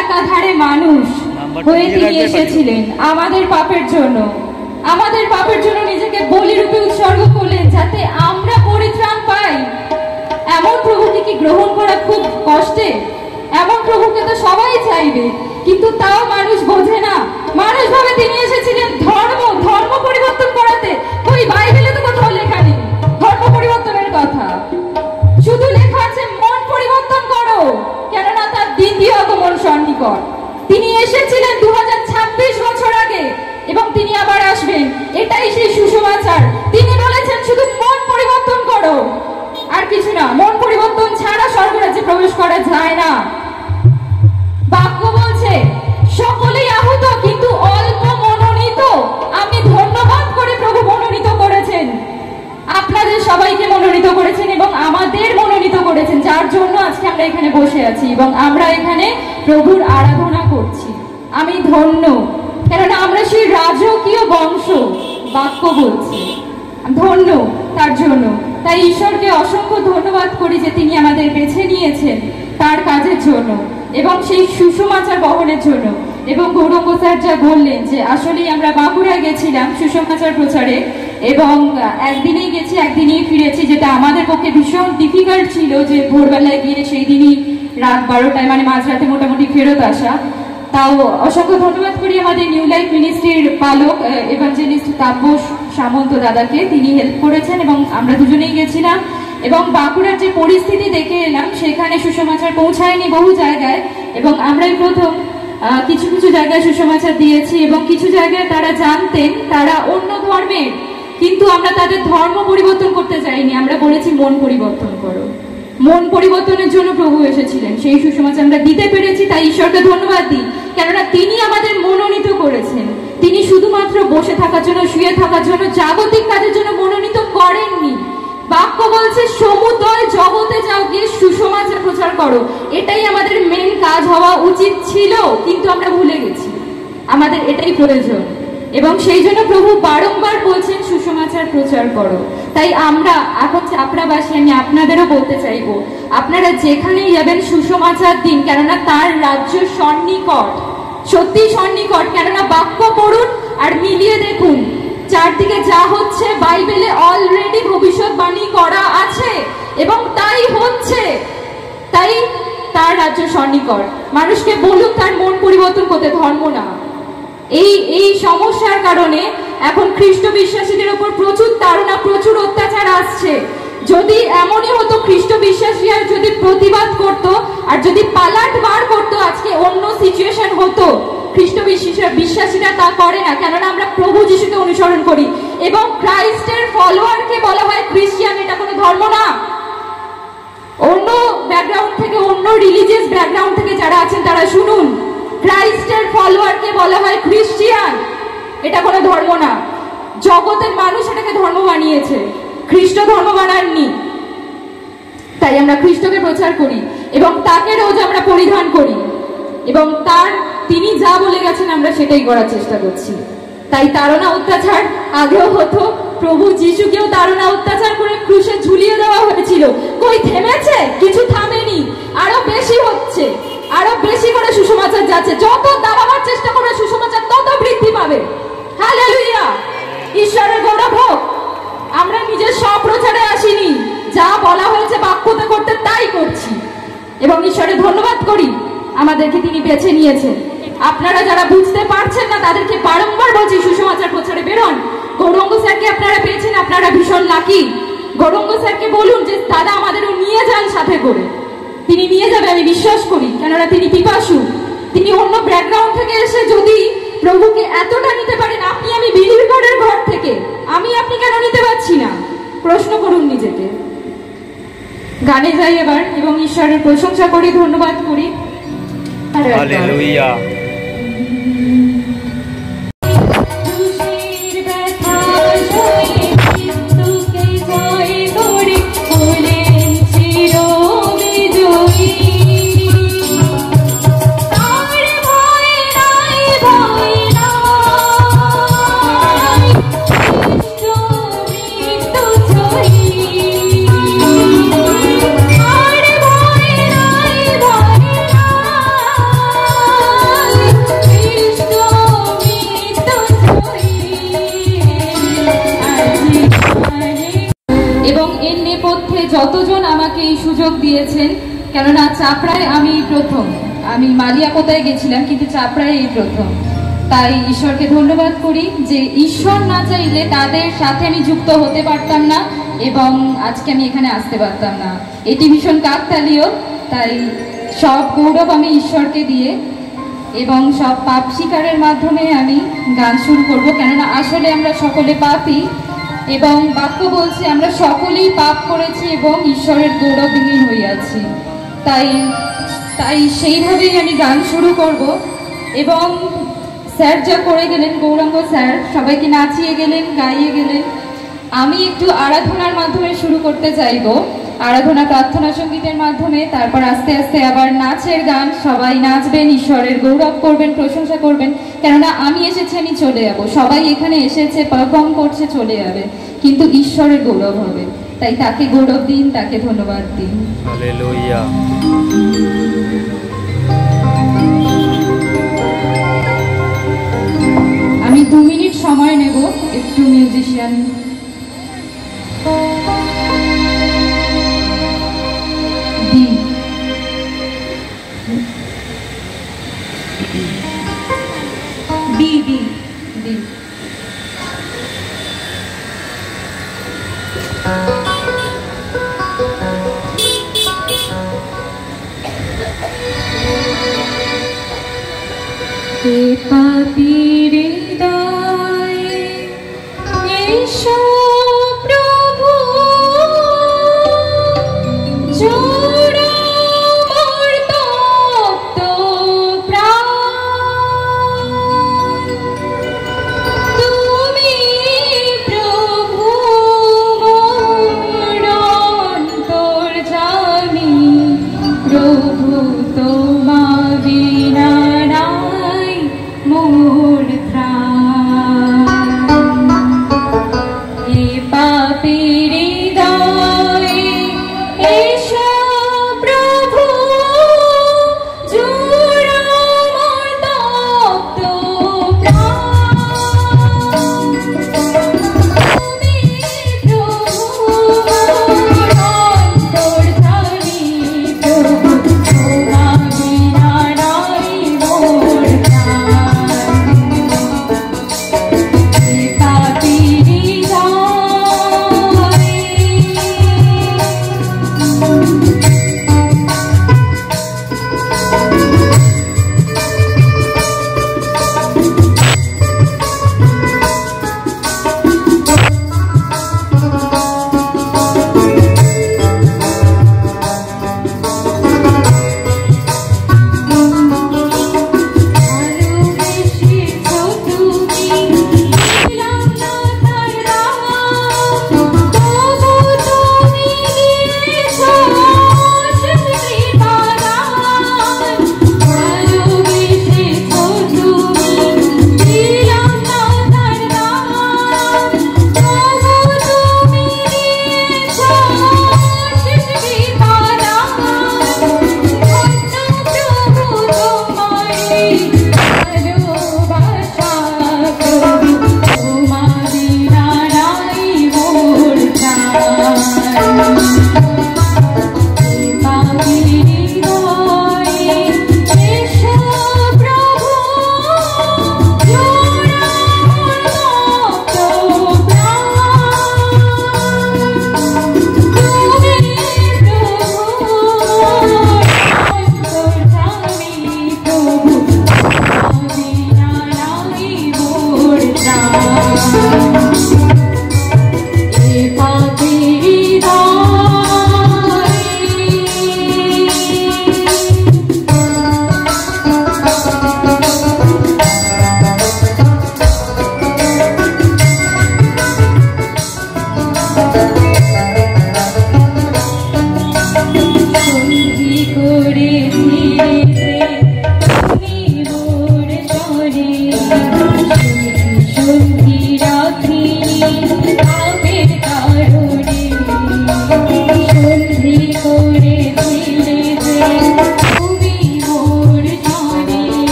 একাধারে মানুষ হয়ে তিনি এসেছিলেন আমাদের পাপের জন্য। আমাদের পাপের জন্য নিজেকে বলিরূপে উৎসর্গ করলেন যাতে আমরা পরিত্রাণ পাই। এমন প্রভুকে কি গ্রহণ করা খুব কষ্টে? এমন প্রভুকে তো সবাই চাইবে, কিন্তু তাও মানুষ বোঝে না। মানুষ ভাবে তিনি এসেছিলেন ধর্ম পরিবর্তন করাতে। ওই বাইবেলে তো কোথাও লেখা নেই ধর্ম পরিবর্তনের কথা, শুধু লেখা আছে মন পরিবর্তন করো, কেননা তার দ্বিতীয় আগমন সন্নিকট। তিনি এসেছিলেন 2026 বছর আগে এবং তিনি আবার আসবেন, এটাই সেই সুসমাচার। তিনি বলেছেন শুধু মন পরিবর্তন করো, আর কিছু না। মন পরিবর্তন ছাড়া স্বর্গরাজ্যে প্রবেশ করা যায় না। বাক্য বলছে সকলেই আহত কিন্তু অল্প মনোনীত। আমি ধন্যবাদ করে প্রভু মনোনীত করেছেন, আপনাদের সবাইকে মনোনীত করেছেন এবং আমাদের মনোনীত করেছেন, যার জন্য আজকে আমরা এখানে বসে আছি এবং আমরা এখানে প্রভুর আরাধনা করছি। আমি ধন্য, কেননা আমরা সেই রাজকীয় বংশ। বাক্য বলছে ধন্য তার জন্য। তাই ঈশ্বরকে অসংখ্য ধন্যবাদ করি যে তিনি আমাদের বেছে নিয়েছেন তার কাজের জন্য এবং সেই সুসমাচার বহনের জন্য। এবং গৌরঙ্গ স্যার যা বললেন যে আসলেই আমরা বাঁকুড়া গেছিলাম সুসমাচার প্রচারে এবং একদিনেই গেছি একদিনেই ফিরেছি, যেটা আমাদের পক্ষে ভীষণ ডিফিকাল্ট ছিল যে ভোরবেলায় গিয়ে সেই দিনই রাত 12টায় মানে মাঝরাতে মোটামুটি ফেরত আসা। তাও অসংখ্য ধন্যবাদ করি আমাদের নিউ লাইফ মিনিস্ট্রির পালক এভাঞ্জেলিস্ট তাপস সামন্ত দাদাকে, তিনি হেল্প করেছেন এবং আমরা দুজনেই গেছিলাম। এবং বাঁকুড়ার যে পরিস্থিতি দেখে এলাম, সেখানে সুসমাচার পৌঁছায়নি বহু জায়গায় এবং আমরাই প্রথম কিছু কিছু জায়গায় সুসমাচার দিয়েছি এবং কিছু জায়গায় তারা জানতেন তারা অন্য ধর্মের, কিন্তু আমরা তাদের ধর্ম পরিবর্তন করতে চাইনি, আমরা বলেছি মন পরিবর্তন করো। মন পরিবর্তনের জন্য প্রভু এসেছিলেন, সেই সুসমাচার আমরা দিতে পেরেছি, তাই ঈশ্বরকে ধন্যবাদ দিই, কেননা তিনি আমাদের মনোনীত করেছেন। তিনি শুধুমাত্র বসে থাকার জন্য, শুয়ে থাকার জন্য, জাগতিক কাজের জন্য মনোনীত করেননি। বাক্য বলছে সমুদয় জগতে যাও, গিয়ে সুসমাচার প্রচার করো। এটাই আমাদের মেন কাজ হওয়া উচিত ছিল, কিন্তু আমরা ভুলে গেছি। আমাদের এটাই প্রয়োজন এবং সেই জন্য প্রভু বারংবার বলছেন সুসমাচার প্রচার করো। তাই আমরা এখন চাপড়াবাসী, আমি আপনাদেরও বলতে চাইবো, আপনারা যেখানেই যাবেন সুসমাচার দিন, কেননা তার রাজ্য সন্নিকট, সত্যি সন্নিকট। কেননা বাক্য পড়ুন আর মিলিয়ে দেখুন চারদিকে যা হচ্ছে, বাইবেলে অলরেডি ভবিষ্যৎবাণী করা আছে এবং তাই হচ্ছে। তাই তার রাজ্য সন্নিকট। মানুষকে বলুন তার মন পরিবর্তন করতে, ধর্ম না। এই সমস্যার কারণে এখন খ্রিস্ট বিশ্বাসীদের উপর প্রচুর তাড়না, প্রচুর অত্যাচার আসছে। যদি এমনই হতো খ্রিস্ট বিশ্বাসীরা যদি প্রতিবাদ করত আর যদি পালাট বার করত, আজকে অন্য সিচুয়েশন হতো। খ্রিস্ট বিশ্বাসীরা তা করে না, কেননা আমরা প্রভু যিশুকে অনুসরণ করি এবং ক্রাইস্টের ফলোয়ারকে বলা হয় খ্রিস্টিয়ান। এটা কোনো ধর্ম না। অন্য ব্যাকগ্রাউন্ড থেকে, অন্য রিলিজিয়াস ব্যাকগ্রাউন্ড থেকে যারা আছেন তারা শুনুন, ক্রাইস্টের ফলোয়ারকে বলা হয় খ্রিস্টিয়ান। এটা কোনো ধর্ম না। জগতের মানুষ এটাকে ধর্ম বানিয়েছে, খ্রিস্ট ধর্ম বানাননি। তাই আমরা খ্রিস্টকে প্রচার করি এবং তাকে রোজ আমরা পরিধান করি এবং তিনি যা বলে গেছেন আমরা সেটাই করার চেষ্টা করছি। তাই তাড়না অত্যাচার আগেও হতো, প্রভু যিশুকেও তাড়না অত্যাচার করে ক্রুশে ঝুলিয়ে দেওয়া হয়েছিল। কই থেমেছে? কিছু থামেনি, আরো বেশি হচ্ছে, আরো বেশি করে সুসমাচার যাচ্ছে। যত দাবাবার চেষ্টা করবে সুসমাচার তত বৃদ্ধি পাবে। হালেলুয়া, ঈশ্বরের গৌরব হোক। আমরা নিজের স্বপ্রচারে আসিনি, যা বলা হয়েছে বাক্যতে করতে তাই করছি এবং ঈশ্বরের ধন্যবাদ করি আমাদেরকে তিনি বেছে নিয়েছেন। আপনারা যারা বুঝতে পারছেন না তাদেরকে বারংবার বলছি সুসমাচার প্রচারে বেরোন। গৌরঙ্গ স্যারকে আপনারা পেয়েছেন, আপনারা ভীষণ লাকি। গৌরঙ্গ স্যারকে বলুন যে দাদা আমাদেরও নিয়ে যান সাথে করে। তিনি নিয়ে যাবে, আমি বিশ্বাস করি, কেননা তিনি পিপাসু। তিনি অন্য ব্যাকগ্রাউন্ড থেকে এসে যদি প্রভুকে এতটা নিতে পারেন, আমি বিলিভারের ঘর থেকে, আপনি কেন নিতে পারছি না? প্রশ্ন করুন নিজেকে। গানে যাই এবার এবং ঈশ্বরের প্রশংসা করি, ধন্যবাদ করি। হালেলুয়া। যতজন আমাকে এই সুযোগ দিয়েছেন, কেননা চাপড়ায় আমি প্রথম, আমি মালিয়া কোথায় গেছিলাম কিন্তু চাপড়ায় এই প্রথম, তাই ঈশ্বরকে ধন্যবাদ করি যে ঈশ্বর না চাইলে তাদের সাথে আমি যুক্ত হতে পারতাম না এবং আজকে আমি এখানে আসতে পারতাম না। এটি ভীষণ কাকতালীয়, তাই সব গৌরব আমি ঈশ্বরকে দিয়ে এবং সব পাপ স্বীকারের মাধ্যমে আমি গান শুরু করব, কেননা আসলে আমরা সকলে পাপী এবং বাক্য বলছে আমরা সকলেই পাপ করেছি এবং ঈশ্বরের গৌরবহীন হইয়াছি। তাই সেইভাবেই আমি গান শুরু করব। এবং স্যার যা করে গেলেন, গৌরাঙ্গ স্যার সবাইকে নাচিয়ে গেলেন, গাইয়ে গেলেন, আমি একটু আরাধনার মাধ্যমে শুরু করতে চাইব, আরাধনা প্রার্থনা সঙ্গীতের মাধ্যমে, তারপর আস্তে আস্তে আবার নাচের গান, সবাই নাচবেন, ঈশ্বরের গৌরব করবেন, প্রশংসা করবেন, কেননা আমি এসেছি আমি চলে যাব, সবাই এখানে এসেছে পারফর্ম করছে চলে যাবে, কিন্তু ঈশ্বরের গৌরব হবে, তাই তাকে গৌরব দিন, তাকে ধন্যবাদ দিন। হালেলুয়া। আমি 2 মিনিট সময় নেব, একটু মিউজিশিয়ান বি বি বি হে পাপীর হৃদয়ে এসো প্রভু, জোড়াও মোর তপ্ত প্রাণ, তুমি প্রভু মোর অন্তর্যামী, প্রভু তোমা বিনা